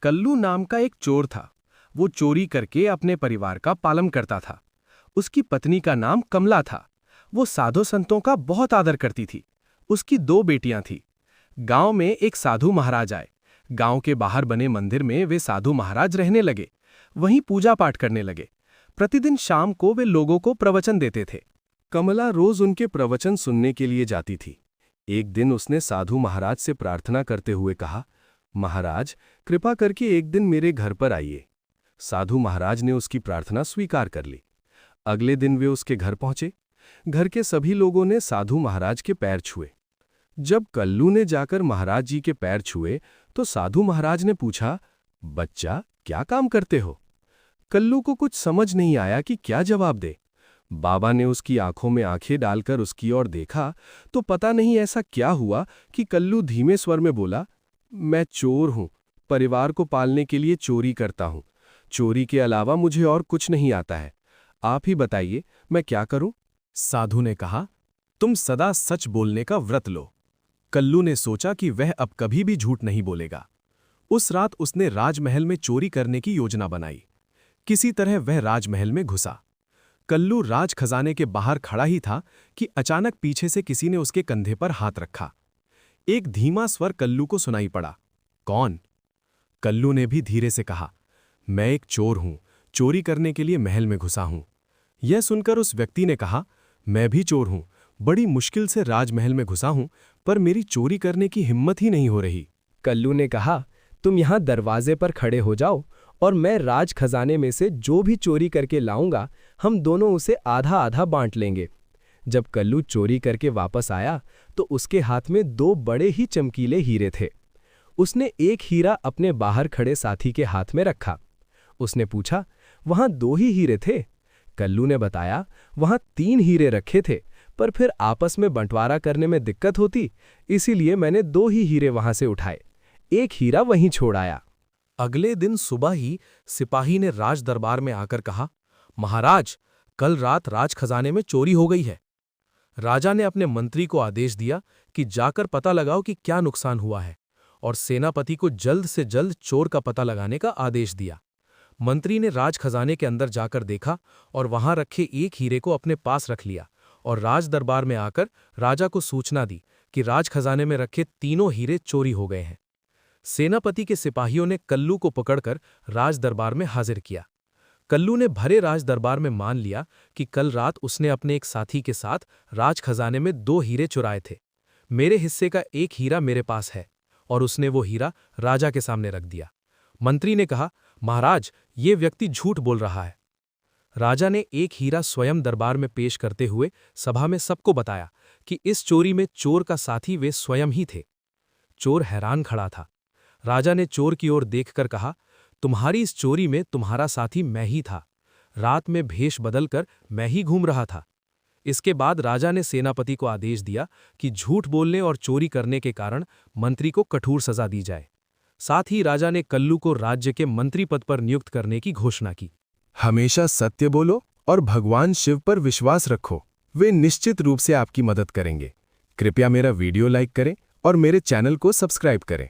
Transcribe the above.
कल्लू नाम का एक चोर था। वो चोरी करके अपने परिवार का पालन करता था। उसकी पत्नी का नाम कमला था। वो साधु संतों का बहुत आदर करती थी। उसकी 2 बेटियां थीं। गांव में एक साधु महाराज आए। गांव के बाहर बने मंदिर में वे साधु महाराज रहने लगे। वहीं पूजा पाठ करने लगे। प्रतिदिन शाम को वे लोगों को प्रवचन देते थे। कमला रोज उनके प्रवचन सुनने के लिए जाती थी। एक दिन उसने साधु महाराज से प्रार्थना करते हुए कहा, महाराज, कृपा करके एक दिन मेरे घर पर आइए। साधु महाराज ने उसकी प्रार्थना स्वीकार कर ली। अगले दिन वे उसके घर पहुंचे। घर के सभी लोगों ने साधु महाराज के पैर छुए। जब कल्लू ने जाकर महाराज जी के पैर छुए तो साधु महाराज ने पूछा, बच्चा, क्या काम करते हो? कल्लू को कुछ समझ नहीं आया कि क्या जवाब दे। बाबा ने उसकी आंखों में आंखें डालकर उसकी ओर देखा तो पता नहीं ऐसा क्या हुआ कि कल्लू धीमे स्वर में बोला, मैं चोर हूं, परिवार को पालने के लिए चोरी करता हूं। चोरी के अलावा मुझे और कुछ नहीं आता है। आप ही बताइए, मैं क्या करूं? साधु ने कहा, तुम सदा सच बोलने का व्रत लो। कल्लू ने सोचा कि वह अब कभी भी झूठ नहीं बोलेगा। उस रात उसने राजमहल में चोरी करने की योजना बनाई। किसी तरह वह राजमहल में घुसा। कल्लू राज खजाने के बाहर खड़ा ही था कि अचानक पीछे से किसी ने उसके कंधे पर हाथ रखा। एक धीमा स्वर कल्लू को सुनाई पड़ा, कौन? कल्लू ने भी धीरे से कहा, मैं एक चोर हूं, चोरी करने के लिए महल में घुसा हूं। यह सुनकर उस व्यक्ति ने कहा, मैं भी चोर हूं, बड़ी मुश्किल से राजमहल में घुसा हूं, पर मेरी चोरी करने की हिम्मत ही नहीं हो रही। कल्लू ने कहा, तुम यहां दरवाजे पर खड़े हो जाओ और मैं राज खजाने में से जो भी चोरी करके लाऊंगा, हम दोनों उसे आधा आधा बांट लेंगे। जब कल्लू चोरी करके वापस आया तो उसके हाथ में 2 बड़े ही चमकीले हीरे थे। उसने एक हीरा अपने बाहर खड़े साथी के हाथ में रखा। उसने पूछा, वहां 2 ही हीरे थे? कल्लू ने बताया, वहां 3 हीरे रखे थे, पर फिर आपस में बंटवारा करने में दिक्कत होती, इसीलिए मैंने 2 ही हीरे वहां से उठाए। एक हीरा वहीं छोड़ आया। अगले दिन सुबह ही सिपाही ने राज दरबार में आकर कहा, महाराज, कल रात राज खजाने में चोरी हो गई है। राजा ने अपने मंत्री को आदेश दिया कि जाकर पता लगाओ कि क्या नुकसान हुआ है, और सेनापति को जल्द से जल्द चोर का पता लगाने का आदेश दिया। मंत्री ने राज खजाने के अंदर जाकर देखा और वहां रखे एक हीरे को अपने पास रख लिया और राज दरबार में आकर राजा को सूचना दी कि राज खजाने में रखे 3 हीरे चोरी हो गए हैं। सेनापति के सिपाहियों ने कल्लू को पकड़कर राज दरबार में हाजिर किया। कल्लू ने भरे राज दरबार में मान लिया कि कल रात उसने अपने एक साथी के साथ राज खजाने में 2 हीरे चुराए थे। मेरे हिस्से का एक हीरा मेरे पास है, और उसने वो हीरा राजा के सामने रख दिया। मंत्री ने कहा, महाराज, ये व्यक्ति झूठ बोल रहा है। राजा ने एक हीरा स्वयं दरबार में पेश करते हुए सभा में सबको बताया कि इस चोरी में चोर का साथी वे स्वयं ही थे। चोर हैरान खड़ा था। राजा ने चोर की ओर देखकर कहा, तुम्हारी इस चोरी में तुम्हारा साथी मैं ही था। रात में भेष बदलकर मैं ही घूम रहा था। इसके बाद राजा ने सेनापति को आदेश दिया कि झूठ बोलने और चोरी करने के कारण मंत्री को कठोर सजा दी जाए। साथ ही राजा ने कल्लू को राज्य के मंत्री पद पर नियुक्त करने की घोषणा की। हमेशा सत्य बोलो और भगवान शिव पर विश्वास रखो, वे निश्चित रूप से आपकी मदद करेंगे। कृपया मेरा वीडियो लाइक करें और मेरे चैनल को सब्सक्राइब करें।